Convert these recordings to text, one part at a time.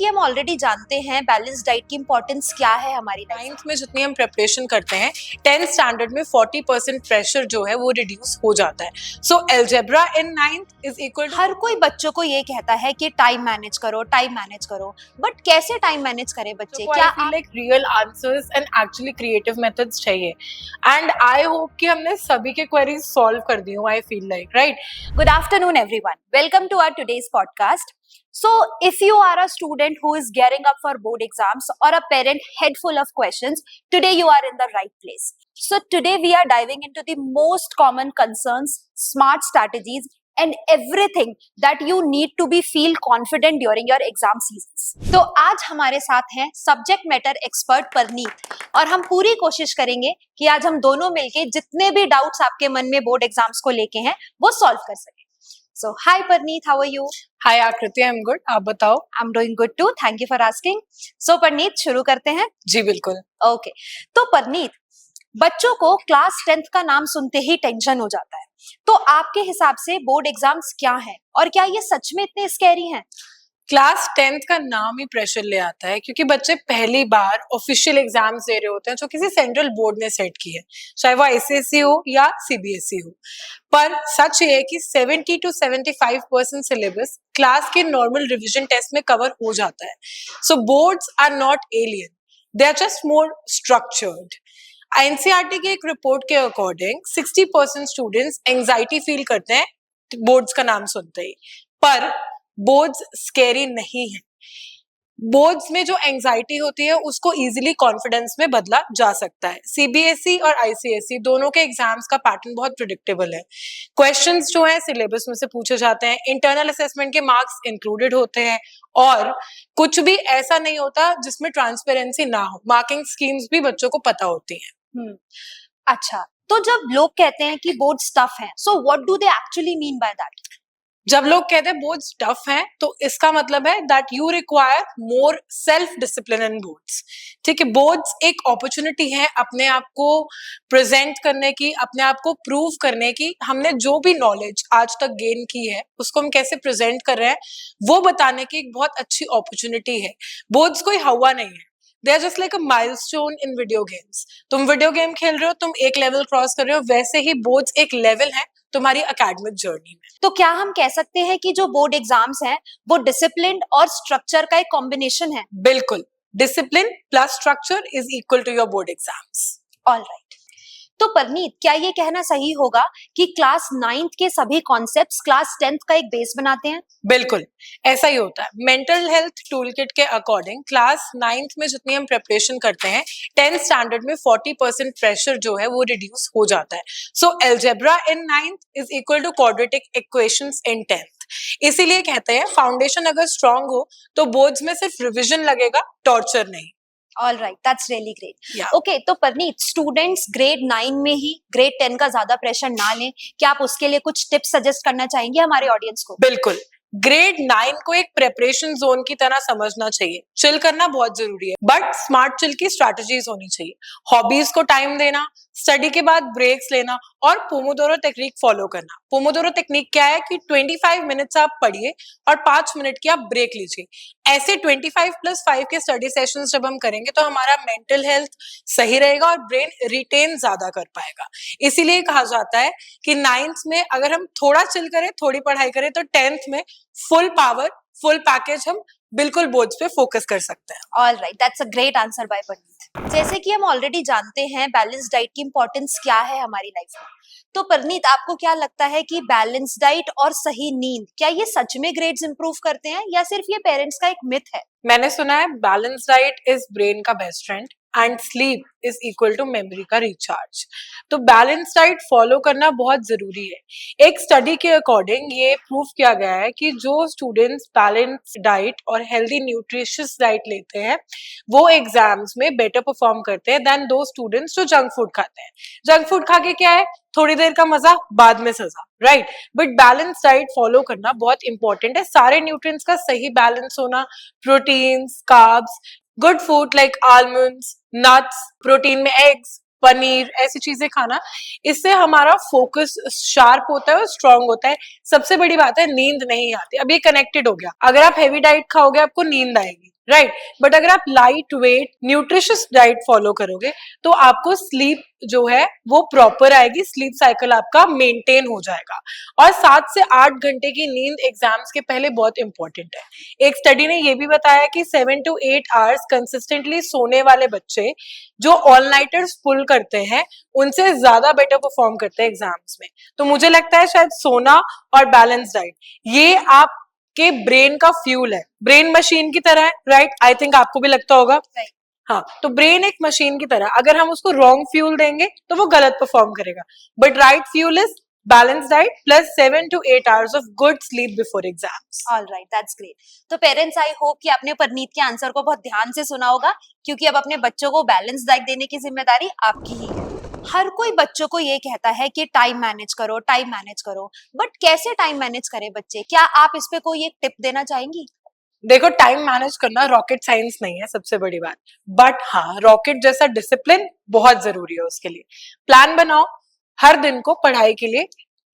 कि हम ऑलरेडी जानते हैं बैलेंस डाइट की इंपॉर्टेंस क्या है हमारी लाइफ नाइन्थ में जितनी हम प्रिपरेशन करते हैं 10th स्टैंडर्ड में 40% प्रेशर जो है वो रिड्यूस हो जाता है. So algebra in ninth is equal to. हर कोई बच्चों को ये कहता है कि टाइम मैनेज करो, बट कैसे टाइम मैनेज करें बच्चे? क्या I feel like real answers and actually creative methods चाहिए एंड आई होप कि हमने सभी के क्वेरीज सॉल्व कर दी हूँ. I feel like right. Good afternoon, everyone. Welcome to our today's podcast. So, if you are a student who is gearing up for board exams or a parent head full of questions, today you are in the right place. So, today we are diving into the most common concerns, smart strategies, and everything that you need to be feel confident during your exam seasons. तो आज हमारे साथ हैं subject matter expert Preneet और हम पूरी कोशिश करेंगे कि आज हम दोनों मिलके जितने भी डाउट्स आपके मन में बोर्ड एग्जाम्स को लेके हैं वो सॉल्व कर सकें. So, hi Parneet, how are you? हाय आकृति, आई एम गुड. आप बताओ. I'm doing good too. Thank you for asking. So, Parneet, शुरू करते हैं. जी बिल्कुल. Okay. तो परनीत, बच्चों को क्लास 10th का नाम सुनते ही टेंशन हो जाता है. तो आपके हिसाब से बोर्ड एग्जाम्स क्या हैं और क्या ये सच में इतने स्कैरी हैं? क्लास 10th का नाम ही प्रेशर ले आता है क्योंकि बच्चे पहली बार ऑफिशियल एग्जाम्स दे रहे होते हैं जो किसी सेंट्रल बोर्ड ने सेट की है, चाहे वो आईसीएसई हो या सीबीएसई हो. पर सच ये है कि 70 to 75% सिलेबस क्लास के नॉर्मल रिवीजन टेस्ट में कवर हो जाता है. So boards are not alien, they are just more structured. NCERT की एक रिपोर्ट के अकॉर्डिंग 60% स्टूडेंट्स एंजाइटी फील करते हैं बोर्ड्स का नाम सुनते ही. पर बोर्ड्स स्कैरी नहीं है. बोर्ड्स में जो एंजाइटी होती है उसको इजीली कॉन्फिडेंस में बदला जा सकता है. सीबीएसई और आईसीएसई दोनों के एग्जाम्स का पैटर्न बहुत प्रिडिक्टेबल है. क्वेश्चंस जो है सिलेबस में से पूछे जाते हैं, इंटरनल असेसमेंट के मार्क्स इंक्लूडेड होते हैं और कुछ भी ऐसा नहीं होता जिसमें ट्रांसपेरेंसी ना हो. मार्किंग स्कीम्स भी बच्चों को पता होती है. अच्छा, तो जब लोग कहते हैं कि बोर्ड टफ है, so what do they actually mean by that? जब लोग कहते हैं बोर्ड्स टफ हैं तो इसका मतलब है that you require more self discipline in boards. ठीक है, बोर्ड्स एक अपॉर्चुनिटी है अपने आप को प्रेजेंट करने की, अपने आप को प्रूव करने की. हमने जो भी नॉलेज आज तक गेन की है उसको हम कैसे प्रेजेंट कर रहे हैं वो बताने की एक बहुत अच्छी अपॉर्चुनिटी है. बोर्ड्स कोई हवा नहीं है. They are just like a milestone in video games. तुम वीडियो गेम खेल रहे हो, तुम एक लेवल क्रॉस कर रहे हो, वैसे ही बोर्ड्स एक लेवल है तुम्हारी एकेडमिक जर्नी में. तो क्या हम कह सकते हैं कि जो बोर्ड एग्जाम्स हैं वो डिसिप्लिन और स्ट्रक्चर का एक कॉम्बिनेशन है? बिल्कुल. Discipline plus structure is equal to your board exams. Alright. तो परनीत, क्या ये कहना सही होगा कि क्लास 9th के सभी कॉन्सेप्ट्स क्लास 10th का एक बेस बनाते हैं? बिल्कुल ऐसा ही होता है. मेंटल हेल्थ टूल किट के अकॉर्डिंग क्लास 9th में जितनी हम प्रिपरेशन करते हैं 10th स्टैंडर्ड में 40% प्रेशर जो है वो रिड्यूस हो जाता है. So algebra in 9th is equal to quadratic equations in 10th. इसीलिए कहते हैं फाउंडेशन अगर स्ट्रांग हो तो बोर्ड्स में सिर्फ रिविजन लगेगा, टॉर्चर नहीं. All right, that's really great. Yeah. Okay, तो परनीत, स्टूडेंट्स ग्रेड 9 में ही ग्रेड 10 का ज्यादा प्रेशर ना लें, क्या आप उसके लिए कुछ टिप्स सजेस्ट करना चाहेंगे हमारे ऑडियंस को? बिल्कुल. ग्रेड 9 को एक प्रेपरेशन जोन की तरह समझना चाहिए. चिल करना बहुत जरूरी है बट स्मार्ट चिल की स्ट्रैटेजीज होनी चाहिए. हॉबीज को टाइम देना, स्टडी के बाद ब्रेक्स लेना और पोमोडोरो टेक्निक फॉलो करना. पोमोडोरो टेक्निक क्या है कि 25 मिनट्स आप पढ़िए और 5 मिनट की आप ब्रेक लीजिए. ऐसे 25+5 के स्टडी सेशंस जब हम करेंगे तो हमारा मेंटल हेल्थ सही रहेगा और ब्रेन रिटेन ज्यादा कर पाएगा. इसीलिए कहा जाता है कि 9th में अगर हम थोड़ा चिल करें, थोड़ी पढ़ाई करें तो 10th में फुल पावर, फुल पैकेज हम बिल्कुल बोर्ड्स पे फोकस कर सकते हैं. All right, that's a great answer by Parneet. जैसे कि हम ऑलरेडी जानते हैं बैलेंस डाइट की इंपॉर्टेंस क्या है हमारी लाइफ में, तो परनीत आपको क्या लगता है कि बैलेंस डाइट और सही नींद क्या ये सच में ग्रेड्स इंप्रूव करते हैं या सिर्फ ये पेरेंट्स का एक मिथ है? मैंने सुना है बैलेंस डाइट इज ब्रेन का best friend and sleep is equal to memory का रिचार्ज. तो बैलेंस डाइट फॉलो करना बहुत जरूरी है. एक स्टडी के अकॉर्डिंग ये प्रूव किया गया है कि जो स्टूडेंट्स बैलेंस डाइट और हेल्दी न्यूट्रिशियस डाइट लेते हैं वो एग्जाम्स में बेटर परफॉर्म करते हैं देन दो स्टूडेंट्स जो जंक फूड खाते हैं. जंक फूड खा के क्या है, थोड़ी देर का मजा बाद में सजा, right. But balance diet follow करना बहुत इंपॉर्टेंट है. सारे न्यूट्रिएंट्स का सही बैलेंस होना, proteins, carbs, good food like almonds, nuts, protein में एग्स, पनीर, ऐसी चीजें खाना, इससे हमारा फोकस शार्प होता है और स्ट्रांग होता है. सबसे बड़ी बात है नींद नहीं आती. अब ये कनेक्टेड हो गया. अगर आप हेवी डाइट खाओगे आपको नींद आएगी, राइट बट अगर आप light weight nutritious diet follow करोगे तो आपको स्लीप जो है वो प्रॉपर आएगी, स्लीप साइकिल आपका मेंटेन हो जाएगा। और 7 से 8 घंटे की नींद एग्जाम्स के पहले बहुत इंपॉर्टेंट है। एक स्टडी ने ये भी बताया कि 7 to 8 आवर्स कंसिस्टेंटली सोने वाले बच्चे जो ऑल नाइटर्स पुल करते हैं उनसे ज्यादा बेटर परफॉर्म करते हैं एग्जाम्स में। तो मुझे लगता है शायद सोना और बैलेंस डाइट ये आप के ब्रेन का फ्यूल है, ब्रेन मशीन की तरह है, राइट? आई थिंक आपको भी लगता होगा। हाँ, तो ब्रेन एक मशीन की तरह, अगर हम उसको रॉन्ग फ्यूल देंगे तो वो गलत परफॉर्म करेगा, but right fuel is balance diet plus 7 to 8 hours of good sleep before exams. Alright, that's great. तो पेरेंट्स, आई होप कि आपने परनीत के आंसर को बहुत ध्यान से सुना होगा, क्योंकि अब अपने बच्चों को बैलेंस डाइट देने की जिम्मेदारी आपकी ही है। हर कोई बच्चों को ये कहता है कि टाइम मैनेज करो, टाइम मैनेज करो, बट कैसे टाइम मैनेज करें बच्चे? क्या आप इस पे कोई एक टिप देना चाहेंगी? देखो, टाइम मैनेज करना रॉकेट साइंस नहीं है, सबसे बड़ी बात, बट हाँ रॉकेट जैसा डिसिप्लिन बहुत जरूरी है। उसके लिए प्लान बनाओ, हर दिन को पढ़ाई के लिए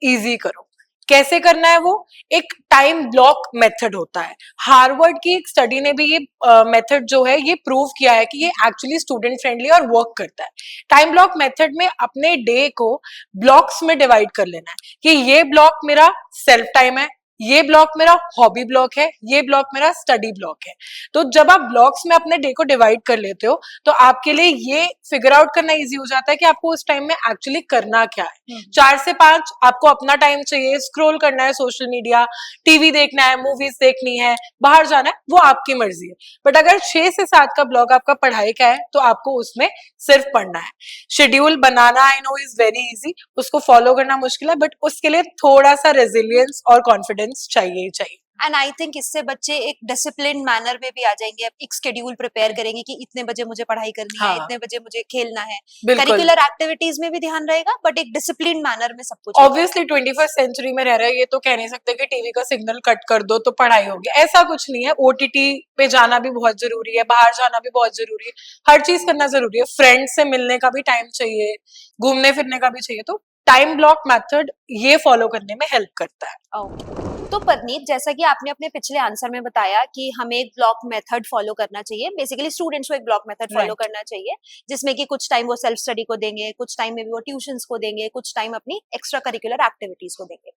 इजी करो। कैसे करना है वो? एक टाइम ब्लॉक मेथड होता है। हार्वर्ड की एक स्टडी ने भी ये मेथड जो है ये प्रूव किया है कि ये एक्चुअली स्टूडेंट फ्रेंडली और वर्क करता है। टाइम ब्लॉक मेथड में अपने डे को ब्लॉक्स में डिवाइड कर लेना है कि ये ब्लॉक मेरा सेल्फ टाइम है, ये ब्लॉक मेरा हॉबी ब्लॉक है, ये ब्लॉक मेरा स्टडी ब्लॉक है। तो जब आप ब्लॉक्स में अपने डे को डिवाइड कर लेते हो तो आपके लिए ये फिगर आउट करना इजी हो जाता है कि आपको उस टाइम में एक्चुअली करना क्या है। 4 से 5 आपको अपना टाइम चाहिए, स्क्रॉल करना है सोशल मीडिया, टीवी देखना है, मूवीज देखनी है, बाहर जाना है, वो आपकी मर्जी है। बट अगर 6 से 7 का ब्लॉक आपका पढ़ाई का है तो आपको उसमें सिर्फ पढ़ना है। Schedule banana I know is very easy, उसको फॉलो करना मुश्किल है, बट उसके लिए थोड़ा सा रेजिलियंस और कॉन्फिडेंस चाहिए ही चाहिए। एंड आई थिंक इससे बच्चे एक डिसिप्लिन मैनर में भी आ जाएंगे, एक शेड्यूल प्रिपेयर करेंगे कि इतने बजे मुझे पढ़ाई करनी है, हाँ, इतने बजे मुझे खेलना है। बिल्कुल। करिकुलर एक्टिविटीज में भी ध्यान रहेगा, बट एक डिसिप्लिन मैनर में सब कुछ ऑब्वियसली 21st सेंचुरी में रह रहे हैं, ये तो कह नहीं सकते कि टीवी का सिग्नल कट कर दो तो पढ़ाई होगी, ऐसा कुछ नहीं है। ओटीटी पे जाना भी बहुत जरूरी है, बाहर जाना भी बहुत जरूरी है, हर चीज करना जरूरी है। फ्रेंड्स से मिलने का भी टाइम चाहिए, घूमने फिरने का भी चाहिए। तो टाइम ब्लॉक मेथड ये फॉलो करने में हेल्प करता है। ओके। तो परनीत, जैसा कि आपने अपने पिछले आंसर में बताया कि हमें एक ब्लॉक मेथड फॉलो करना चाहिए, बेसिकली स्टूडेंट्स को एक ब्लॉक मेथड फॉलो करना चाहिए, जिसमें कि कुछ टाइम वो सेल्फ स्टडी को देंगे, कुछ टाइम में भी वो ट्यूशंस को देंगे, कुछ टाइम अपनी एक्स्ट्रा करिकुलर एक्टिविटीज को देंगे।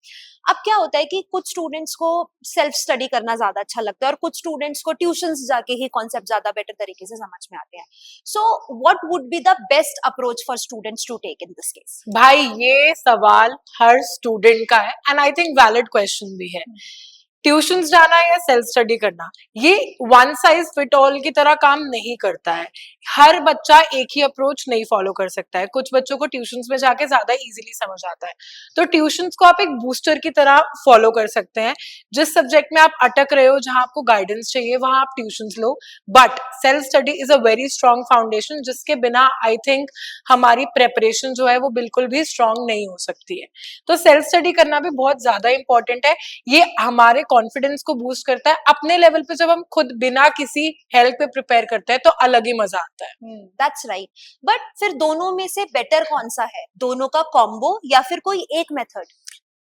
अब क्या होता है कि कुछ स्टूडेंट्स को सेल्फ स्टडी करना ज्यादा अच्छा लगता है और कुछ स्टूडेंट्स को ट्यूशंस जाके ही कॉन्सेप्ट ज्यादा बेटर तरीके से समझ में आते हैं। So what would be the best approach for students to take in this case? भाई, ये सवाल हर स्टूडेंट का है and I think valid question भी है। ट्यूशंस जाना या सेल्फ स्टडी करना, ये वन साइज फिट ऑल की तरह काम नहीं करता है। हर बच्चा एक ही अप्रोच नहीं फॉलो कर सकता है। कुछ बच्चों को ट्यूशंस में जाके ज्यादा इजीली समझ आता है, तो ट्यूशंस को आप एक बूस्टर की तरह फॉलो कर सकते हैं। जिस सब्जेक्ट में आप अटक रहे हो, जहां आपको गाइडेंस चाहिए, वहां आप tuitions low, but self study is a very strong foundation, जिसके बिना आई थिंक हमारी प्रेपरेशन जो है वो बिल्कुल भी स्ट्रॉन्ग नहीं हो सकती है। तो सेल्फ स्टडी करना भी बहुत ज्यादा इंपॉर्टेंट है। ये हमारे कॉन्फिडेंस को बूस्ट करता है। अपने लेवल पे जब हम खुद बिना किसी हेल्प पे प्रिपेयर करते हैं तो अलग ही मजा आता है। That's right. बट फिर दोनों में से बेटर कौन सा है? दोनों का कॉम्बो या फिर कोई एक method?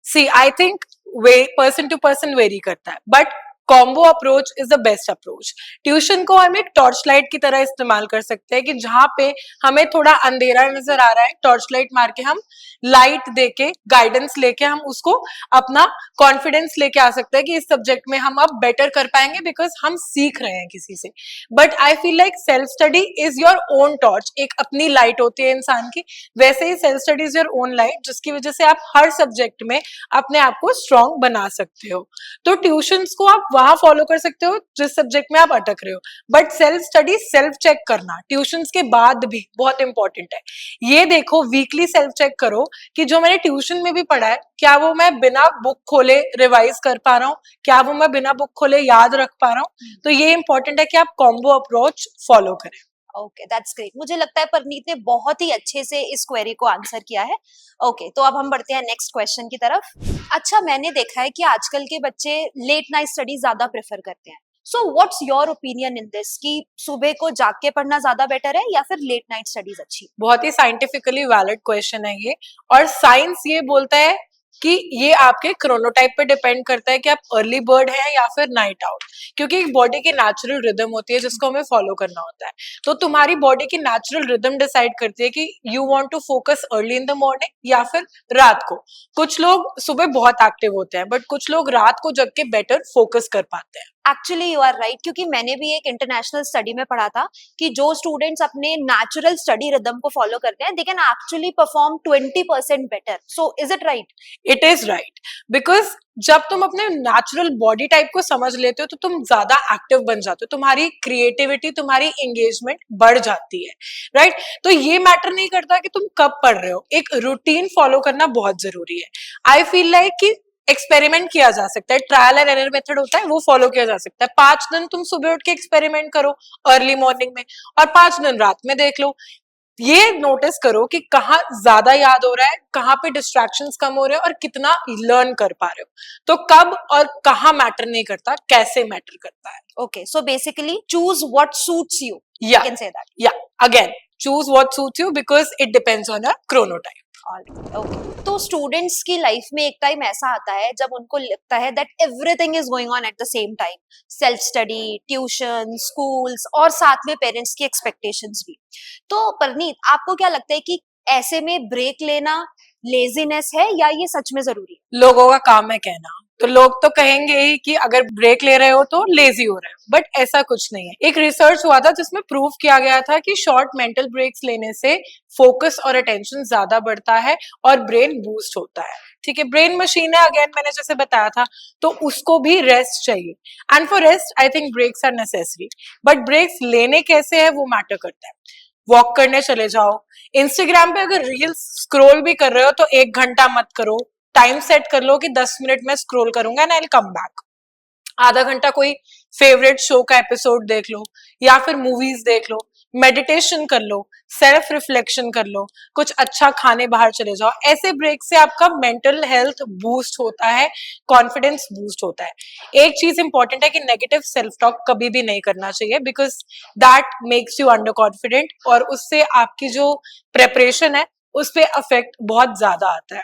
See, I think way person to person vary करता है, but combo approach is the best approach. Tuition को हम एक टॉर्च लाइट की तरह इस्तेमाल कर सकते हैं कि जहां पे हमें थोड़ा अंधेरा नजर आ रहा है, टॉर्च लाइट मार के हम लाइट देके गाइडेंस लेके हम उसको अपना कॉन्फिडेंस लेके आ सकते हैं कि इस सब्जेक्ट में हम अब बेटर कर पाएंगे बिकॉज हम सीख रहे हैं किसी से। But I feel like self study is your own torch, एक अपनी लाइट होती है इंसान की, वैसे ही self study is your own light, जिसकी वजह से आप हर सब्जेक्ट में अपने आप को स्ट्रॉन्ग बना सकते हो। तो ट्यूशंस को आप वहां फॉलो कर सकते हो जिस सब्जेक्ट में आप अटक रहे हो, but self study self check करना ट्यूशंस के बाद भी बहुत इंपॉर्टेंट है। ये देखो, वीकली सेल्फ चेक करो कि जो मैंने ट्यूशन में भी पढ़ा है, क्या वो मैं बिना बुक खोले रिवाइज कर पा रहा हूँ, क्या वो मैं बिना बुक खोले याद रख पा रहा हूँ। तो ये इंपॉर्टेंट है कि आप कॉम्बो अप्रोच फॉलो करें। Okay, that's great. मुझे लगता है परनीत ने बहुत ही अच्छे से इस क्वेरी को आंसर किया है। ओके, तो अब हम बढ़ते हैं नेक्स्ट क्वेश्चन की तरफ। अच्छा, मैंने देखा है कि आजकल के बच्चे लेट नाइट स्टडी ज्यादा प्रेफर करते हैं। So what's your opinion in this, कि सुबह को जाग के पढ़ना ज्यादा बेटर है या फिर लेट नाइट स्टडीज अच्छी? बहुत ही साइंटिफिकली वैलिड क्वेश्चन है ये, और साइंस ये बोलता है कि ये आपके क्रोनोटाइप पे डिपेंड करता है कि आप अर्ली बर्ड हैं या फिर नाइट आउट, क्योंकि एक बॉडी की नेचुरल रिदम होती है जिसको हमें फॉलो करना होता है। तो तुम्हारी बॉडी की नेचुरल रिदम डिसाइड करती है कि you want to focus early in the morning या फिर रात को। कुछ लोग सुबह बहुत एक्टिव होते हैं बट कुछ लोग रात को जग के बेटर फोकस कर पाते हैं। एक्चुअली यू आर राइट, क्योंकि मैंने भी एक इंटरनेशनल स्टडी में पढ़ा था कि जो स्टूडेंट्स अपने नेचुरल स्टडी रिदम को फॉलो करते हैं they can actually perform 20% better. So is it right? It is right, because जब तुम अपने नेचुरल बॉडी टाइप को समझ लेते हो तो तुम ज्यादा एक्टिव बन जाते हो, तुम्हारी क्रिएटिविटी, तुम्हारी एंगेजमेंट बढ़ जाती है, राइट? तो ये मैटर नहीं करता कि तुम कब पढ़ रहे हो, एक रूटीन फॉलो करना बहुत जरूरी है। आई फील लाइक कि एक्सपेरिमेंट किया जा सकता है, ट्रायल एंड एरर मेथड होता है, वो फॉलो किया जा सकता है। 5 दिन तुम सुबह उठ के एक्सपेरिमेंट करो अर्ली मॉर्निंग में, और 5 दिन रात में देख लो। ये नोटिस करो कि कहाँ ज्यादा याद हो रहा है, कहाँ पे डिस्ट्रैक्शंस कम हो रहे हैं और कितना लर्न कर पा रहे हो। तो कब और कहाँ मैटर नहीं करता, कैसे मैटर करता है। Okay, so basically choose what suits you. Yeah. You can say that. Yeah, again, choose what suits you because it depends on a chronotype. Okay, तो स्टूडेंट्स की लाइफ में एक टाइम ऐसा आता है जब उनको लगता है that everything is going on at the same time, self study, tuition, schools और साथ में पेरेंट्स की एक्सपेक्टेशंस भी। तो परनीत, आपको क्या लगता है कि ऐसे में ब्रेक लेना लेजीनेस है या ये सच में जरूरी है? लोगों का काम है कहना, तो लोग तो कहेंगे ही कि अगर ब्रेक ले रहे हो तो लेजी हो रहे हो, बट ऐसा कुछ नहीं है। एक रिसर्च हुआ था जिसमें प्रूव किया गया था कि शॉर्ट मेंटल ब्रेक्स लेने से फोकस और अटेंशन ज्यादा बढ़ता है और ब्रेन बूस्ट होता है। ठीक है, ब्रेन मशीन है, अगेन मैंने जैसे बताया था, तो उसको भी रेस्ट चाहिए, and for rest I think breaks are necessary. But breaks लेने कैसे है वो मैटर करता है। वॉक करने चले जाओ, इंस्टाग्राम पे अगर रील्स स्क्रॉल भी कर रहे हो तो 1 घंटा मत करो, टाइम सेट कर लो कि 10 मिनट में स्क्रॉल करूंगा and I will come back. आधा घंटा कोई फेवरेट शो का एपिसोड देख लो या फिर मूवीज देख लो, मेडिटेशन कर लो, सेल्फ रिफ्लेक्शन कर लो, कुछ अच्छा खाने बाहर चले जाओ। ऐसे ब्रेक से आपका मेंटल हेल्थ बूस्ट होता है, कॉन्फिडेंस बूस्ट होता है। एक चीज इंपॉर्टेंट है कि नेगेटिव सेल्फ टॉक कभी भी नहीं करना चाहिए, because that makes you under confident और उससे आपकी जो प्रेपरेशन है उस पर अफेक्ट बहुत ज्यादा आता है।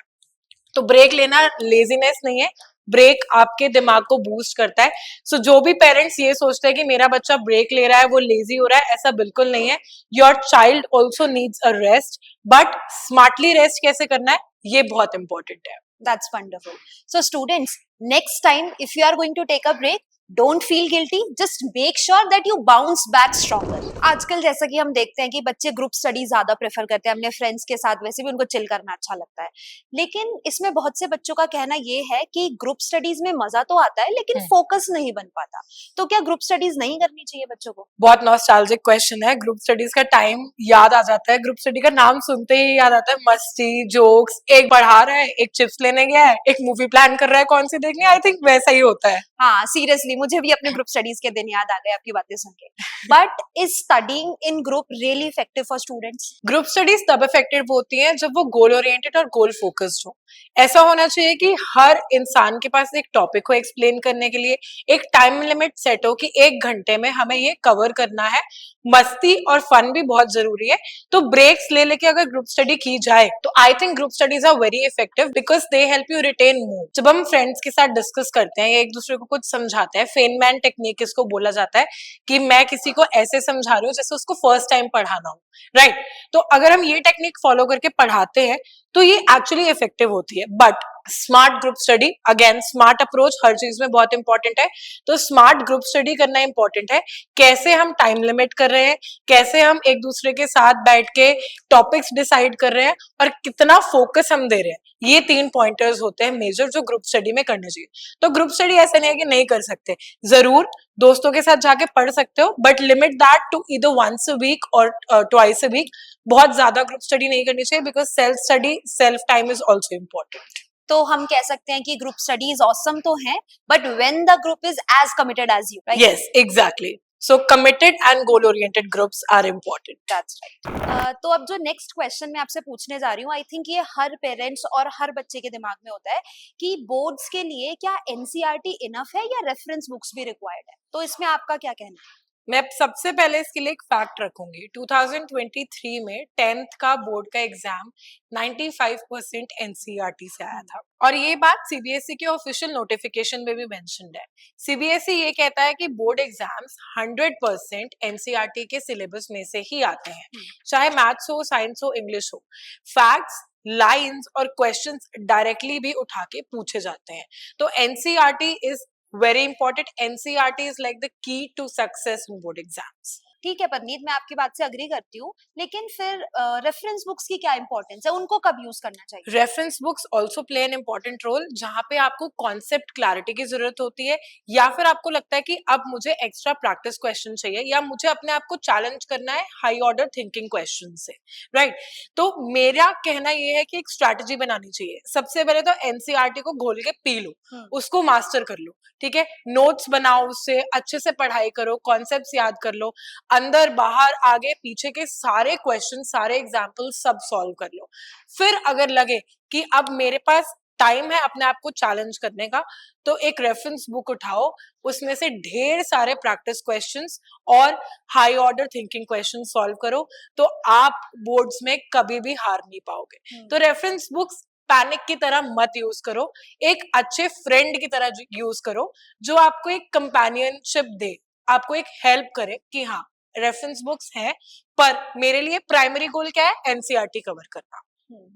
तो ब्रेक लेना लेजीनेस नहीं है, ब्रेक आपके दिमाग को बूस्ट करता है। सो जो भी पेरेंट्स ये सोचते हैं कि मेरा बच्चा ब्रेक ले रहा है वो लेजी हो रहा है, ऐसा बिल्कुल नहीं है। Your child also needs a rest, but smartly rest कैसे करना है ये बहुत इंपॉर्टेंट है। That's wonderful. So students, next time if you are going to take a break, don't feel guilty, just make sure that you bounce back stronger. आजकल जैसा कि हम देखते हैं कि बच्चे ग्रुप स्टडी ज्यादा प्रेफर करते हैं अपने फ्रेंड्स के साथ, वैसे भी उनको चिल करना अच्छा लगता है। लेकिन इसमें बहुत से बच्चों का कहना ये है कि ग्रुप स्टडीज में मजा तो आता है लेकिन फोकस नहीं बन पाता। तो क्या ग्रुप स्टडीज नहीं करनी चाहिए बच्चों को? बहुत नॉस्टैल्जिक क्वेश्चन है। ग्रुप स्टडीज का टाइम याद आ जाता है, ग्रुप स्टडी का नाम सुनते ही याद आता है मस्ती, जोक्स, एक पढ़ा रहा है, एक चिप्स लेने गया है, एक मूवी प्लान कर रहा है कौन सी देखनी है। आई थिंक वैसा ही होता है। हाँ, सीरियसली मुझे भी अपने ग्रुप स्टडीज के दिन याद आ गए आपकी बातें सुन के। But is studying in group really effective for students? Group studies तब इफेक्टिव होती हैं जब वो गोल ओरिएंटेड और गोल फोकस्ड हो। ऐसा होना चाहिए कि हर इंसान के पास एक टॉपिक को एक्सप्लेन करने के लिए एक टाइम लिमिट सेट हो कि 1 घंटे में हमें ये कवर करना है। मस्ती और फन भी बहुत जरूरी है, तो ब्रेक्स ले लेके अगर ग्रुप स्टडी की जाए तो I think group studies are very effective because they help you retain more. जब हम फ्रेंड्स के साथ डिस्कस करते हैं या एक दूसरे को कुछ समझाते हैं, फेनमैन टेक्निक इसको बोला जाता है कि मैं किसी को ऐसे समझा रही हूँ जैसे उसको फर्स्ट टाइम पढ़ाना हो, राइट? तो अगर हम ये टेक्निक फॉलो करके पढ़ाते हैं तो ये एक्चुअली इफेक्टिव होती है। But smart group study, again smart approach हर चीज में बहुत इंपॉर्टेंट है। तो स्मार्ट ग्रुप स्टडी करना इंपॉर्टेंट है। कैसे हम टाइम लिमिट कर रहे हैं, कैसे हम एक दूसरे के साथ बैठ के टॉपिक्स डिसाइड कर रहे हैं और कितना फोकस हम दे रहे हैं, ये 3 पॉइंटर्स होते हैं मेजर जो ग्रुप स्टडी में करने चाहिए। तो ग्रुप स्टडी ऐसा नहीं है कि नहीं कर सकते, जरूर दोस्तों के साथ जाके पढ़ सकते हो, but limit that to either once a week और ट्वाइस अ वीक। बहुत ज्यादा ग्रुप स्टडी नहीं करनी चाहिए because self study, self time is also important. तो हम कह सकते हैं कि ग्रुप स्टडीज ऑसम तो है, but when the group is as committed as you, right? Yes, exactly. So committed and goal oriented groups are important. That's right. तो अब जो नेक्स्ट क्वेश्चन मैं आपसे पूछने जा रही हूँ, आई थिंक ये हर पेरेंट्स और हर बच्चे के दिमाग में होता है कि बोर्ड्स के लिए क्या एनसीईआरटी इनफ है या रेफरेंस बुक्स भी रिक्वायर्ड है? तो इसमें आपका क्या कहना है? मैं सबसे पहले इसके लिए एक फैक्ट रखूंगी। 2023 में 10th का बोर्ड का एग्जाम 95% एनसीईआरटी से आया था, और ये बात सीबीएसई के ऑफिशियल नोटिफिकेशन में भी मेंशन्ड है। सीबीएसई ये कहता है कि बोर्ड एग्जाम्स 100% एनसीईआरटी के सिलेबस में से ही आते हैं, चाहे मैथ्स हो, साइंस हो, इंग्लिश हो। फैक्ट्स, लाइंस और क्वेश्चंस डायरेक्टली भी उठा के पूछे जाते हैं। तो NCERT is very important. NCERT is like the key to success in board exams. ठीक है परनीत, मैं आपकी बात से अग्री करती हूँ, लेकिन फिर रेफरेंस बुक्स की क्या इंपॉर्टेंस है, उनको कब यूज करना चाहिए? Reference books also play an important role, जहां पे आपको कॉन्सेप्ट क्लैरिटी की जरूरत होती है, या फिर आपको लगता है कि अब मुझे एक्स्ट्रा प्रैक्टिस क्वेश्चन चाहिए, या मुझे अपने आप को चैलेंज करना है हाई ऑर्डर थिंकिंग क्वेश्चन से, राइट? तो मेरा कहना ये है कि एक स्ट्रैटेजी बनानी चाहिए। सबसे पहले तो एनसीईआरटी को घोल के पी लो, उसको मास्टर कर लो, ठीक है? नोट्स बनाओ, उससे अच्छे से पढ़ाई करो, कॉन्सेप्ट्स याद कर लो, अंदर बाहर आगे पीछे के सारे क्वेश्चन, सारे एग्जाम्पल सब सॉल्व कर लो। फिर अगर लगे कि अब मेरे पास टाइम है अपने आप को चैलेंज करने का, तो एक रेफरेंस बुक उठाओ, उसमें से ढेर सारे प्रैक्टिस क्वेश्चंस और high order thinking question solve करो, तो आप बोर्ड्स में कभी भी हार नहीं पाओगे। तो रेफरेंस बुक्स पैनिक की तरह मत यूज करो, एक अच्छे फ्रेंड की तरह यूज करो, जो आपको एक कंपेनियनशिप दे, आपको एक हेल्प करे कि हाँ रेफरेंस बुक्स हैं, पर मेरे लिए प्राइमरी गोल क्या है? एनसीईआरटी कवर करना।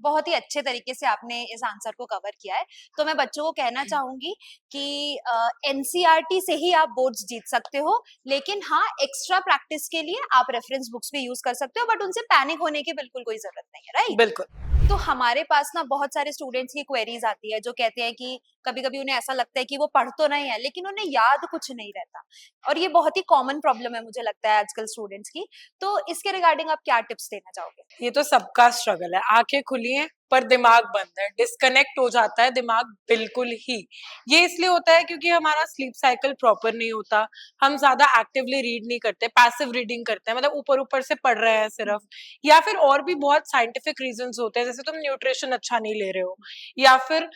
बहुत ही अच्छे तरीके से आपने इस आंसर को कवर किया है। तो मैं बच्चों को कहना चाहूंगी कि एनसीईआरटी से ही आप बोर्ड्स जीत सकते हो, लेकिन हाँ एक्स्ट्रा प्रैक्टिस के लिए आप रेफरेंस बुक्स भी यूज कर सकते हो, बट उनसे पैनिक होने की बिल्कुल कोई जरूरत नहीं है, राइट? बिल्कुल। तो हमारे पास ना बहुत सारे स्टूडेंट्स की क्वेरीज आती है, जो कहते हैं कि कभी कभी उन्हें ऐसा लगता है कि वो पढ़ तो नहीं है लेकिन उन्हें याद कुछ नहीं रहता, और ये बहुत ही कॉमन प्रॉब्लम है मुझे लगता है आजकल स्टूडेंट्स की। तो इसके रिगार्डिंग आप क्या टिप्स देना चाहोगे? ये तो सबका स्ट्रगल है, आंखें खुली हैं पर दिमाग बंद है, डिस्कनेक्ट हो जाता है दिमाग बिल्कुल ही। ये इसलिए होता है क्योंकि हमारा स्लीप साइकिल प्रॉपर नहीं होता, हम ज्यादा एक्टिवली रीड नहीं करते, पैसिव रीडिंग करते हैं, मतलब ऊपर ऊपर से पढ़ रहे हैं सिर्फ, या फिर और भी बहुत साइंटिफिक रीजंस होते हैं, जैसे तुम न्यूट्रिशन अच्छा नहीं ले रहे हो, या फिर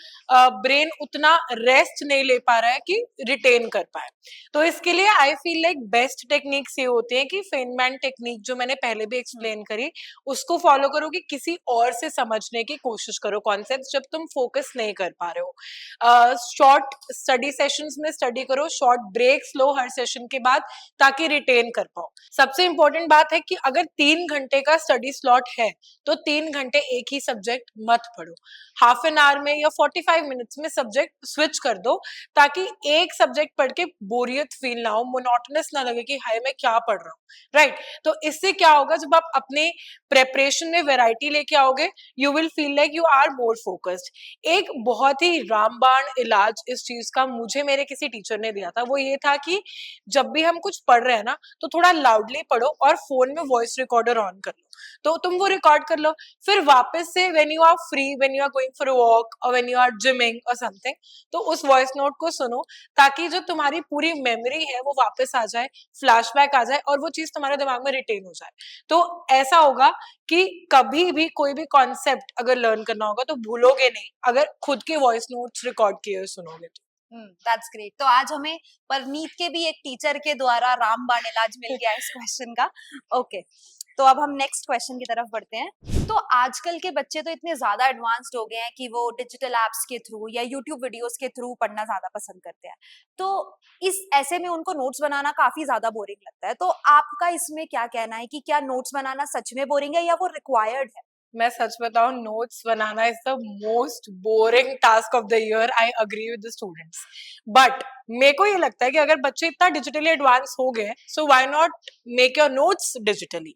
ब्रेन उतना रेस्ट नहीं ले पा रहा है कि रिटेन कर पाए। तो इसके लिए आई फील लाइक बेस्ट टेक्निक्स ये होती है कि फेनमैन टेक्निक, जो मैंने पहले भी एक्सप्लेन करी, उसको फॉलो करो कि किसी और से समझने की कोशिश करो कॉन्सेप्ट्स, जब तुम फोकस नहीं कर पा रहे हो। शॉर्ट स्टडी सेशंस में स्टडी करो, शॉर्ट ब्रेक्स लो हर सेशन के बाद, ताकि रिटेन कर पाओ। सबसे इंपॉर्टेंट बात है कि अगर 3 घंटे का स्टडी स्लॉट है तो 3 घंटे एक ही सब्जेक्ट मत पढ़ो, हाफ एन आवर में या 45 मिनट्स में सब्जेक्ट स्विच कर दो, ताकि एक सब्जेक्ट पढ़ के बोरियत फील ना हो, मोनोटोनस ना लगे कि हाय मैं क्या पढ़ रहा हूँ, राइट? तो इससे क्या होगा, जब आप अपने प्रेपरेशन में वैरायटी लेके आओगे, you will feel like you are more focused. एक बहुत ही रामबाण इलाज इस चीज का मुझे मेरे किसी टीचर ने दिया था, वो ये था कि जब भी हम कुछ पढ़ रहे हैं ना, तो थोड़ा लाउडली पढ़ो और फोन में वॉइस रिकॉर्डर ऑन कर लो, तो तुम वो रिकॉर्ड कर लो, फिर वापस से when you are free, when you are going for a walk और व्हेन यू आर जिमिंग और समथिंग, तो उस वॉइस नोट को सुनो, ताकि जो तुम्हारी पूरी मेमोरी है वो वापस आ जाए, फ्लैशबैक आ जाए और वो चीज तुम्हारे दिमाग में रिटेन हो जाए। तो ऐसा होगा कि कभी भी कोई भी कॉन्सेप्ट अगर लर्न करना होगा तो भूलोगे नहीं, अगर खुद के वॉइस नोट्स रिकॉर्ड किए सुनोगे तो। That's great. तो आज हमें परनीत के भी एक टीचर के द्वारा रामबाण इलाज मिल गया इस क्वेश्चन का। ओके, तो अब हम नेक्स्ट क्वेश्चन की तरफ बढ़ते हैं। तो आजकल के बच्चे तो इतने ज्यादा एडवांस्ड हो गए हैं कि वो डिजिटल एप्स के थ्रू या यूट्यूब वीडियोस के थ्रू पढ़ना ज्यादा पसंद करते हैं, तो इस ऐसे में उनको नोट्स बनाना काफी ज्यादा बोरिंग लगता है। तो आपका इसमें क्या कहना है कि क्या नोट्स बनाना सच में बोरिंग है या वो रिक्वायर्ड है? मैं सच बताऊं, notes banana is the most boring task of the year. I agree with the students, but मेरे को ये लगता है कि अगर बच्चे इतना डिजिटली एडवांस हो गए, so why not make your notes digitally.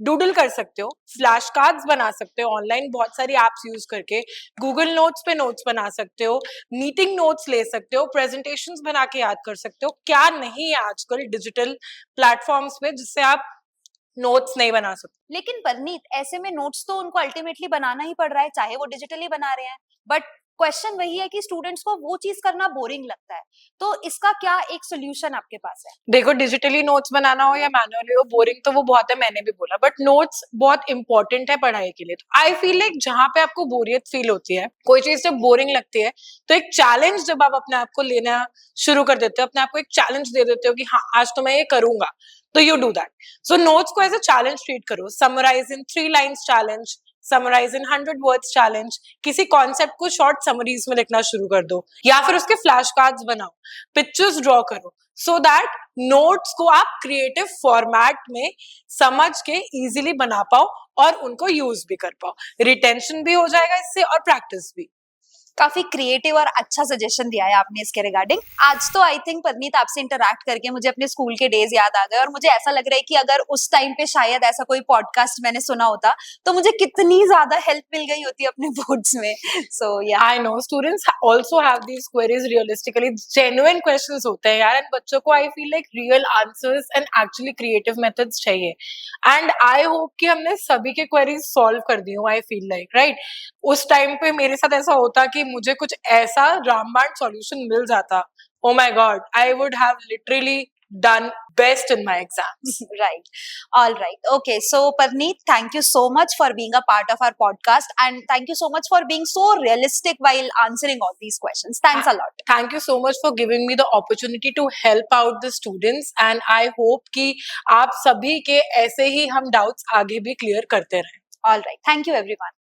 Doodle कर सकते हो, फ्लैश कार्ड्स बना सकते हो ऑनलाइन, बहुत सारी एप्स यूज करके गूगल नोट्स पे नोट्स बना सकते हो, मीटिंग नोट्स ले सकते हो, प्रेजेंटेशंस बना के याद कर सकते हो। क्या नहीं है आजकल डिजिटल प्लेटफॉर्म्स पे जिससे आप नोट्स नहीं बना सकते। लेकिन परनीत, ऐसे में नोट्स तो उनको अल्टीमेटली बनाना ही पड़ रहा है, चाहे वो डिजिटली बना रहे हैं, बट क्वेश्चन वही है कि स्टूडेंट्स को वो चीज करना बोरिंग लगता है, तो इसका क्या एक सोल्यूशन आपके पास है? देखो, डिजिटली नोट्स बनाना हो या मैनुअली हो, बोरिंग तो वो बहुत है, मैंने भी बोला, बट नोट्स बहुत इंपॉर्टेंट है पढ़ाई के लिए। तो आई फील लाइक जहां पे आपको बोरियत फील होती है, कोई चीज जब बोरिंग लगती है, तो एक चैलेंज जब आप अपने आप को लेना शुरू कर देते हो, अपने आप को एक चैलेंज दे देते हो कि हाँ आज तो मैं ये करूंगा, तो you do that. So notes को एज अ चैलेंज ट्रीट करो। समराइज इन 3 लाइन्स चैलेंज, समराइज इन 100 वर्ड्स चैलेंज। किसी कॉन्सेप्ट को शॉर्ट समरीज में लिखना शुरू कर दो, या फिर उसके फ्लैश कार्ड्स बनाओ, पिक्चर्स ड्रॉ करो, सो दैट नोट्स को आप क्रिएटिव फॉर्मेट में समझ के इजीली बना पाओ और उनको यूज भी कर पाओ। रिटेंशन भी हो जाएगा इससे और प्रैक्टिस भी। काफी क्रिएटिव और अच्छा सजेशन दिया है आपने इसके रिगार्डिंग। आज तो आई थिंक परनीत आपसे इंटरैक्ट करके मुझे अपने स्कूल के डेज याद आ गए, और मुझे ऐसा लग रहा है कि अगर उस टाइम पे शायद ऐसा कोई पॉडकास्ट मैंने सुना होता तो मुझे कितनी ज्यादा हेल्प मिल गई होती अपने बोर्ड्स में। सो या I know students also have these queries realistically, genuine questions होते हैं यार, and बच्चों को I feel like real answers and actually creative methods चाहिए, and I hope कि हमने सभी के queries solve कर दी हो। I feel like right, उस टाइम पे मेरे साथ ऐसा होता कि मुझे कुछ ऐसा रामबाण solution मिल जाता, oh my god, I would have literally done best in my exams. right. All right. Okay. So, Parneet, thank you so much for being a part of our podcast, and thank you so much for being so realistic while answering all these questions. Thanks a lot. Thank you so much for giving me the opportunity to help out the students, and I hope कि आप सभी के ऐसे ही हम doubts आगे भी clear करते रहें. All right. Thank you, everyone.